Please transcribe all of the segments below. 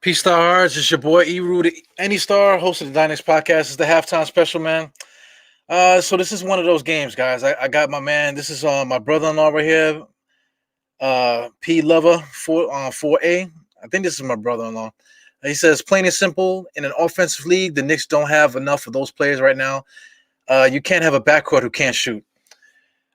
Peace stars, it's your boy Eru, the Any Star, host of the DiehardKnicks podcast. It's the halftime special, man. So this is one of those games, guys. I got my man. This is my brother-in-law right here, P Lover 4A. I think this is my brother-in-law. He says, plain and simple, in an offensive league, the Knicks don't have enough of those players right now. You can't have a backcourt who can't shoot.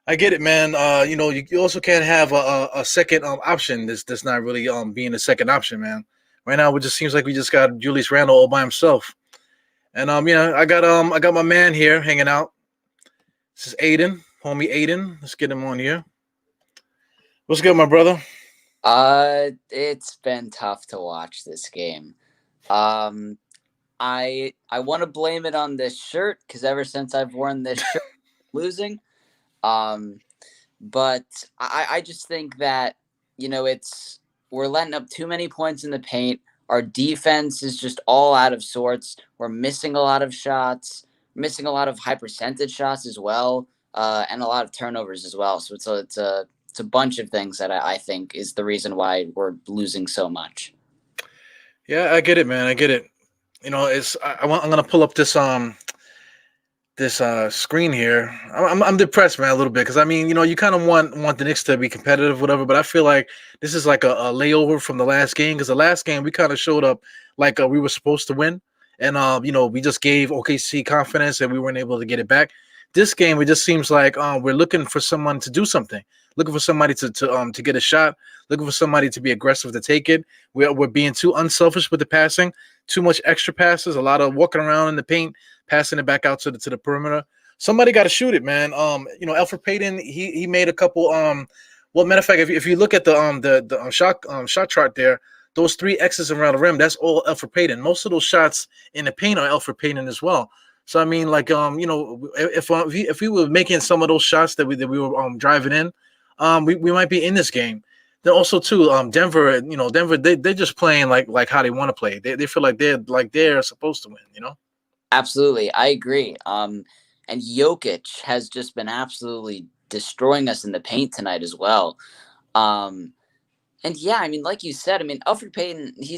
I get it, man. You also can't have a second option that's not really being a second option, man. Right now, it just seems like we just got Julius Randle all by himself. And I got my man here hanging out. This is Aiden, homie Aiden. Let's get him on here. What's good, my brother? It's been tough to watch this game. I want to blame it on this shirt because ever since I've worn this shirt, losing. But I just think that we're letting up too many points in the paint. Our defense is just all out of sorts. We're missing a lot of shots, missing a lot of high percentage shots as well, and a lot of turnovers as well. So it's a bunch of things that I think is the reason why we're losing so much. Yeah, I get it, man. I get it. I'm gonna pull up this screen here. I'm depressed, man, a little bit because you kind of want the Knicks to be competitive, whatever. But I feel like this is like a layover from the last game because the last game we kind of showed up like we were supposed to win, and we just gave OKC confidence and we weren't able to get it back. This game, it just seems like we're looking for someone to do something, looking for somebody to get a shot, looking for somebody to be aggressive to take it. We're being too unselfish with the passing, too much extra passes, a lot of walking around in the paint, passing it back out to the perimeter. Somebody got to shoot it, man. Elfrid Payton, he made a couple. Matter of fact, if you look at the shot chart there, those 3 X's around the rim, that's all Elfrid Payton. Most of those shots in the paint are Elfrid Payton as well. So if we were making some of those shots that we were driving in, we might be in this game. Then also too, Denver, they're just playing like how they want to play. They feel like they're supposed to win, Absolutely, I agree. And Jokic has just been absolutely destroying us in the paint tonight as well. And yeah, like you said, Elfrid Payton, he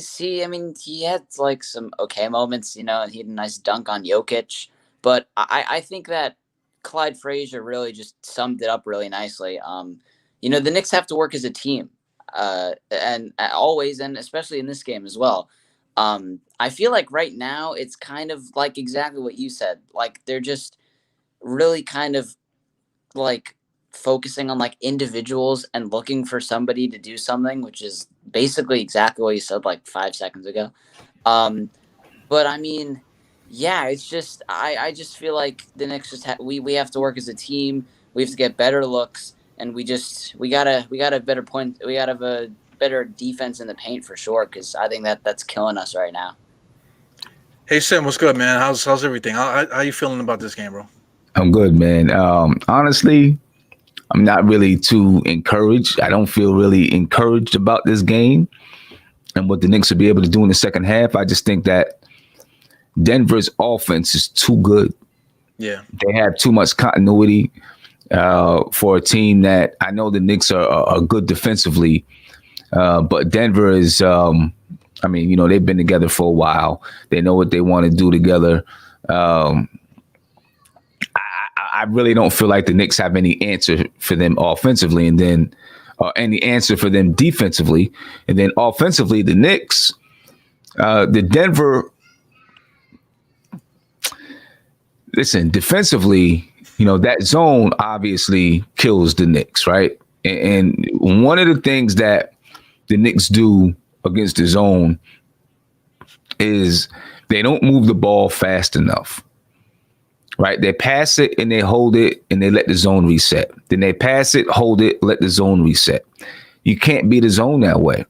had like some okay moments, and he had a nice dunk on Jokic. But I think that Clyde Frazier really just summed it up really nicely. The Knicks have to work as a team, and always, and especially in this game as well. I feel like right now it's kind of like exactly what you said. Like they're just really kind of like focusing on like individuals and looking for somebody to do something, which is basically exactly what you said like 5 seconds ago. But yeah, it's just I just feel like the Knicks just we have to work as a team. We have to get better looks, and we got a better point. We got to have a better defense in the paint for sure, because I think that's killing us right now. Hey Sim, what's good, man? How's everything? How you feeling about this game, bro? I'm good, man. Honestly, I'm not really too encouraged. I don't feel really encouraged about this game and what the Knicks will be able to do in the second half. I just think that Denver's offense is too good. Yeah, they have too much continuity for a team that I know the Knicks are good defensively. But Denver is, they've been together for a while. They know what they want to do together. I really don't feel like the Knicks have any answer for them offensively, and then any answer for them defensively. And then offensively, the Knicks, the Denver, listen, defensively, that zone obviously kills the Knicks, right? And one of the things that the Knicks do against the zone is they don't move the ball fast enough, right? They pass it and they hold it and they let the zone reset. Then they pass it, hold it, let the zone reset. You can't beat the zone that way,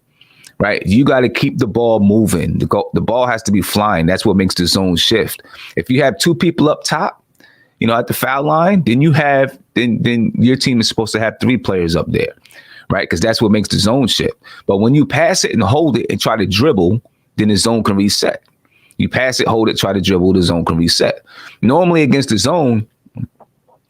right? You got to keep the ball moving. The ball has to be flying. That's what makes the zone shift. If you have 2 people up top, at the foul line, then then your team is supposed to have 3 players up there, right? Because that's what makes the zone shift. But when you pass it and hold it and try to dribble, then the zone can reset. You pass it, hold it, try to dribble, the zone can reset. Normally against the zone,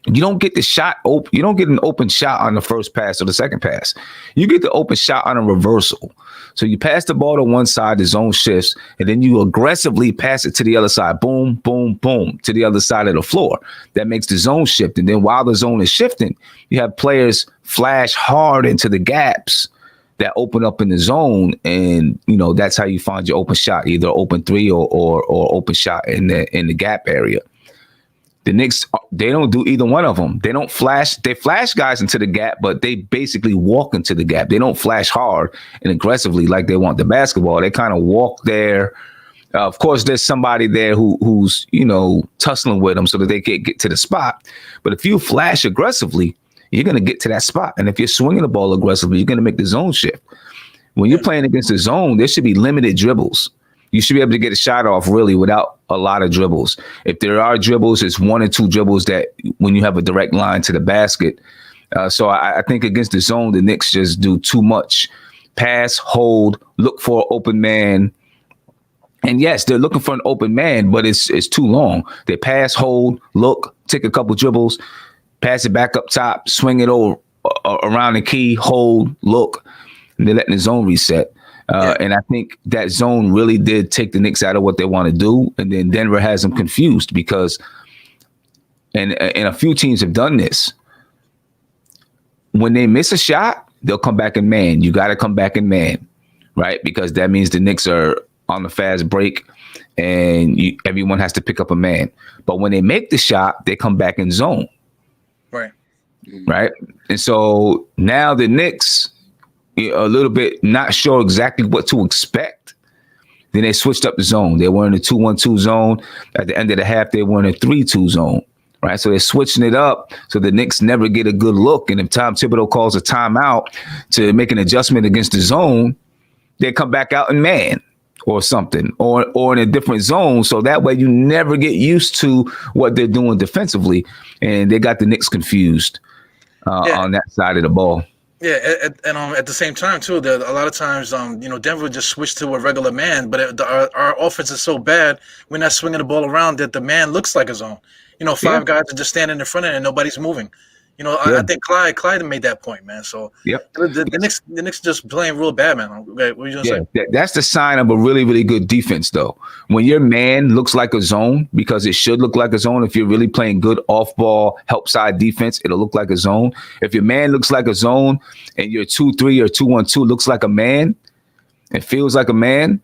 You don't get the shot open. You don't get an open shot on the first pass or the second pass. You get the open shot on a reversal. So you pass the ball to one side, the zone shifts, and then you aggressively pass it to the other side. Boom, boom, boom, to the other side of the floor. That makes the zone shift. And then while the zone is shifting, you have players flash hard into the gaps that open up in the zone. And, that's how you find your open shot, either open three or open shot in the gap area. The Knicks, they don't do either one of them. They don't flash. They flash guys into the gap, but they basically walk into the gap. They don't flash hard and aggressively like they want the basketball. They kind of walk there. Of course, there's somebody there who's tussling with them so that they can't get to the spot. But if you flash aggressively, you're going to get to that spot. And if you're swinging the ball aggressively, you're going to make the zone shift. When you're playing against the zone, there should be limited dribbles. You should be able to get a shot off really without a lot of dribbles. If there are dribbles, it's 1 or 2 dribbles that when you have a direct line to the basket. So I think against the zone, the Knicks just do too much. Pass, hold, look for an open man. And yes, they're looking for an open man, but it's too long. They pass, hold, look, take a couple dribbles, pass it back up top, swing it over around the key, hold, look, and they're letting the zone reset. And I think that zone really did take the Knicks out of what they want to do. And then Denver has them confused because, and a few teams have done this. When they miss a shot, they'll come back in man. You got to come back in man, right? Because that means the Knicks are on the fast break and everyone has to pick up a man. But when they make the shot, they come back in zone. Right. Right. And so now the Knicks, a little bit not sure exactly what to expect. Then they switched up the zone. They were in the 2-1-2 zone. At the end of the half, they were in a 3-2 zone, right? So they're switching it up so the Knicks never get a good look. And if Tom Thibodeau calls a timeout to make an adjustment against the zone, they come back out in man or something or in a different zone. So that way you never get used to what they're doing defensively. And they got the Knicks confused on that side of the ball. Yeah, and at the same time too, a lot of times, Denver just switched to a regular man, but our offense is so bad, we're not swinging the ball around that the man looks like a zone. Five guys are just standing in front of it and nobody's moving. I think Clyde made that point, man. So the Knicks just playing real bad, man. What are you gonna say? That's the sign of a really, really good defense, though. When your man looks like a zone, because it should look like a zone. If you're really playing good off-ball help side defense, it'll look like a zone. If your man looks like a zone and your 2-3 or 2-1-2 looks like a man, it feels like a man,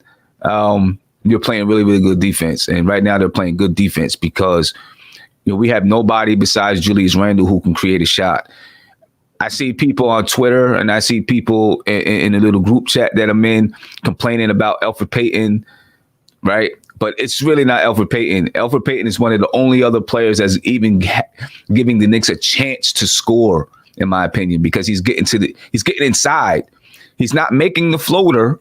you're playing really, really good defense. And right now they're playing good defense because we have nobody besides Julius Randle who can create a shot. I see people on Twitter and I see people in a little group chat that I'm in complaining about Elfrid Payton, right? But it's really not Elfrid Payton. Elfrid Payton is one of the only other players that's even giving the Knicks a chance to score, in my opinion, because he's getting inside. He's not making the floater,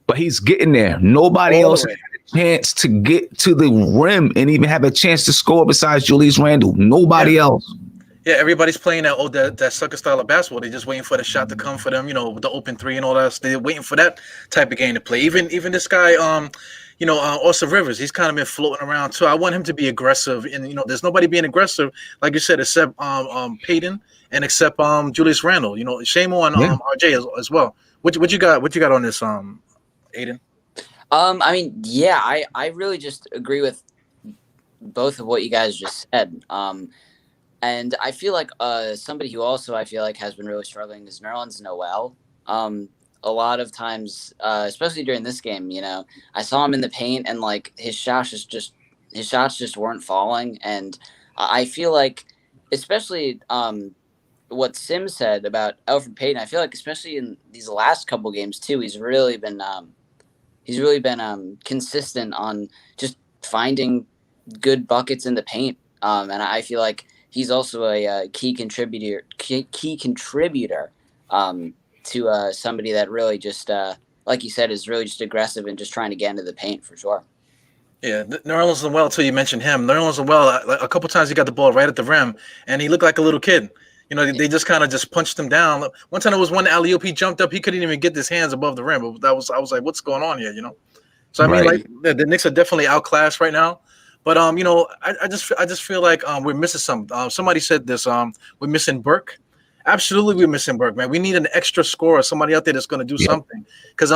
but he's getting there. Nobody else has a chance to get to the rim and even have a chance to score besides Julius Randle. Nobody else. Yeah, everybody's playing that sucker style of basketball. They're just waiting for the shot to come for them, with the open three and all that. They're waiting for that type of game to play. Even this guy, Austin Rivers, he's kind of been floating around too. I want him to be aggressive, and there's nobody being aggressive, like you said, except Payton and except Julius Randle. Shame on RJ as well. What you got? What you got on this, Aiden? I really just agree with both of what you guys just said. And I feel like somebody who also I feel like has been really struggling is Nerlens Noel. A lot of times, especially during this game, I saw him in the paint and like his shots just weren't falling. And I feel like, especially what Sim said about Elfrid Payton, I feel like especially in these last couple games too, he's really been consistent on just finding good buckets in the paint. And I feel like he's also a key contributor to somebody that really just, like you said, is really just aggressive and just trying to get into the paint for sure. Yeah, Nerlens Noel, too, you mentioned him. Nerlens Noel, a couple times he got the ball right at the rim, and he looked like a little kid. They just kind of just punched him down. One time it was one alley-oop, he jumped up, he couldn't even get his hands above the rim. But I was like, what's going on here, So, I mean, like, the Knicks are definitely outclassed right now. But I just feel like we're missing some. Somebody said this. We're missing Burke. Absolutely, we're missing Burke, man. We need an extra scorer, somebody out there that's going to do something. Because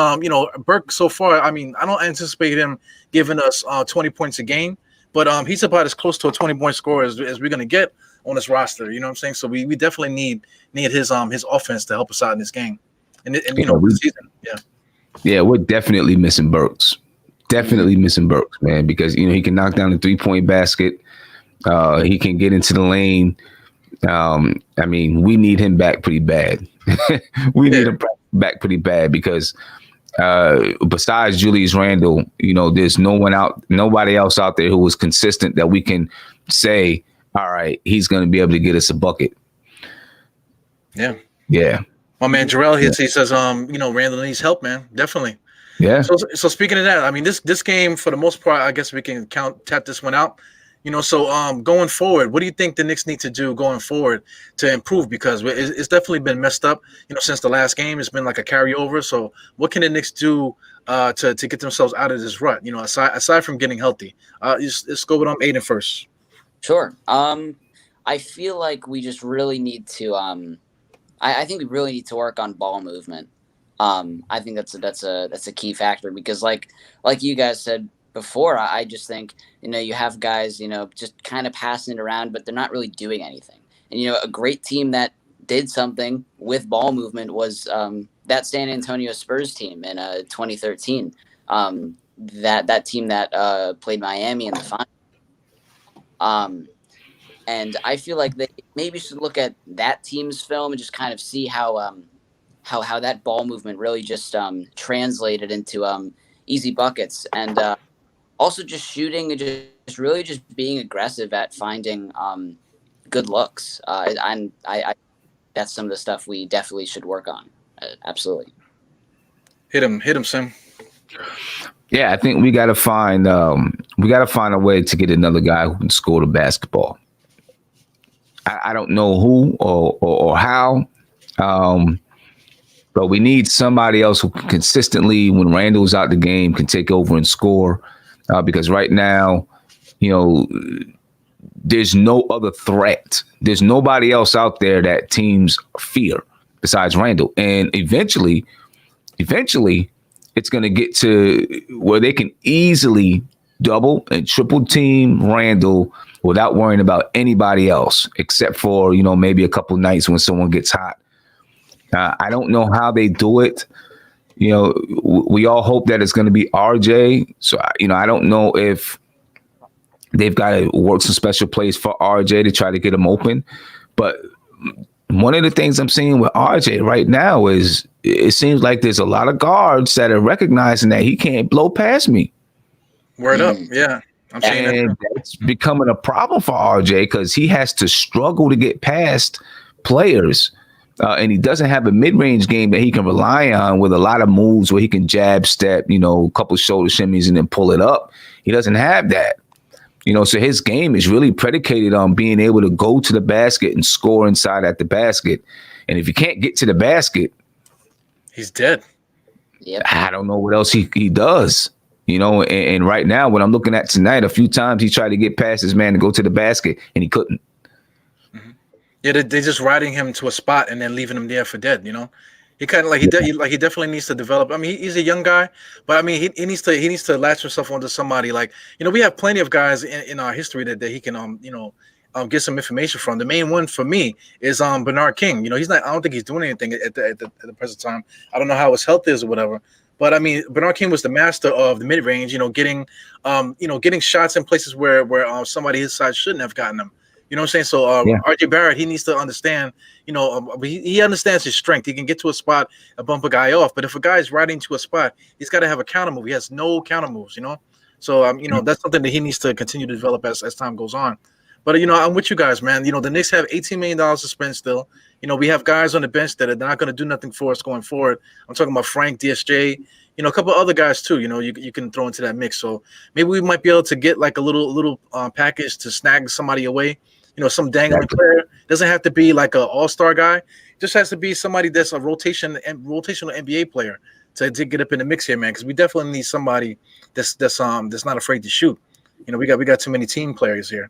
Burke so far, I mean, I don't anticipate him giving us 20 points a game, but he's about as close to a 20-point scorer as we're going to get on this roster. You know what I'm saying? So we definitely need his offense to help us out in this game, and this season. Yeah, we're definitely missing Burks. Definitely missing Burks, man, because he can knock down the 3-point basket. He can get into the lane. I mean, we need him back pretty bad. We need him back pretty bad because besides Julius Randle, there's nobody else out there who was consistent that we can say, all right, he's going to be able to get us a bucket. Yeah. Yeah. My man Jarrell here, he says, Randle needs help, man. Definitely. Yeah. So speaking of that, I mean, this game for the most part, I guess we can tap this one out. So going forward, what do you think the Knicks need to do going forward to improve? Because it's definitely been messed up, since the last game. It's been like a carryover. So what can the Knicks do to get themselves out of this rut? Aside from getting healthy, let's go with Aiden first. Sure. I feel like we just really need to. I think we really need to work on ball movement. I think that's a key factor because like you guys said before, I just think, you have guys, just kind of passing it around, but they're not really doing anything. And, a great team that did something with ball movement was that San Antonio Spurs team in 2013. That team that played Miami in the final. And I feel like they maybe should look at that team's film and just kind of see how that ball movement really just translated into easy buckets and also just shooting and just really just being aggressive at finding good looks. I that's some of the stuff we definitely should work on. Absolutely. Hit him, Sim. Yeah, I think we got to find a way to get another guy who can score the basketball. I don't know who or how, but we need somebody else who can consistently, when Randall's out the game, can take over and score. Because right now, there's no other threat. There's nobody else out there that teams fear besides Randall. And eventually, it's going to get to where they can easily double and triple team Randall without worrying about anybody else, except for, maybe a couple nights when someone gets hot. I don't know how they do it. We all hope that it's going to be RJ. So, I don't know if they've got to work some special plays for RJ to try to get him open. But one of the things I'm seeing with RJ right now is it seems like there's a lot of guards that are recognizing that he can't blow past me. Word up. Yeah. I'm seeing and that's becoming a problem for RJ because he has to struggle to get past players. And he doesn't have a mid-range game that he can rely on with a lot of moves where he can jab step, a couple shoulder shimmies and then pull it up. He doesn't have that. So his game is really predicated on being able to go to the basket and score inside at the basket. And if you can't get to the basket, he's dead. Yep. I don't know what else he does. And right now, what I'm looking at tonight, a few times he tried to get past his man to go to the basket and he couldn't. Yeah, they're just riding him to a spot and then leaving him there for dead. He kind of he definitely needs to develop. I mean, he's a young guy, but I mean, he needs to latch himself onto somebody. We have plenty of guys in our history that he can get some information from. The main one for me is Bernard King. He's not. I don't think he's doing anything at the present time. I don't know how his health is or whatever. But I mean, Bernard King was the master of the mid range. Getting shots in places where somebody his size shouldn't have gotten them. You know what I'm saying? So RJ Barrett, he needs to understand, he understands his strength. He can get to a spot and bump a guy off. But if a guy is riding to a spot, he's got to have a counter move. He has no counter moves, So, that's something that he needs to continue to develop as time goes on. But, I'm with you guys, man. The Knicks have $18 million to spend still. We have guys on the bench that are not going to do nothing for us going forward. I'm talking about Frank, DSJ, a couple of other guys too, you can throw into that mix. So maybe we might be able to get like a little package to snag somebody away. Some dangling player. Doesn't have to be like an all-star guy. Just has to be somebody that's a rotational NBA player to get up in the mix here, man. Because we definitely need somebody that's not afraid to shoot. we got too many team players here.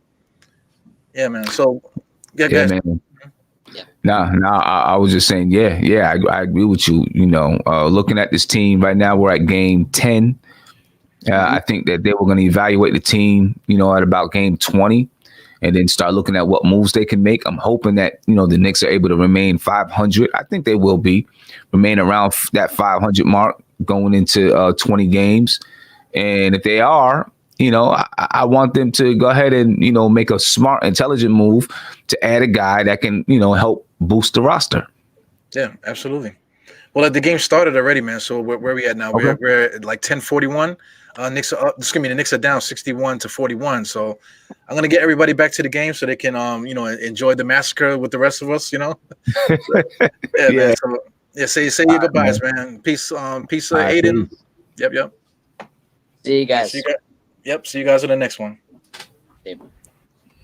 Yeah, man. So Yeah, guys. man. Nah, I was just saying, yeah, I agree with you. Looking at this team right now, we're at game 10. I think that they were going to evaluate the team, at about game 20, and then start looking at what moves they can make. I'm hoping that, the Knicks are able to remain 500. I think they will remain around that 500 mark going into 20 games. And if they are, I want them to go ahead and, make a smart, intelligent move to add a guy that can, help boost the roster. Yeah, absolutely. Well, the game started already, man. So where are we at now? Okay. We're at like 10:41. Knicks are up. The Knicks are down 61-41. So I'm gonna get everybody back to the game so they can enjoy the massacre with the rest of us. Yeah. Man. So say your goodbyes, man. Peace, Aiden. Peace. Yep. See you guys. See you guys on the next one. Yep.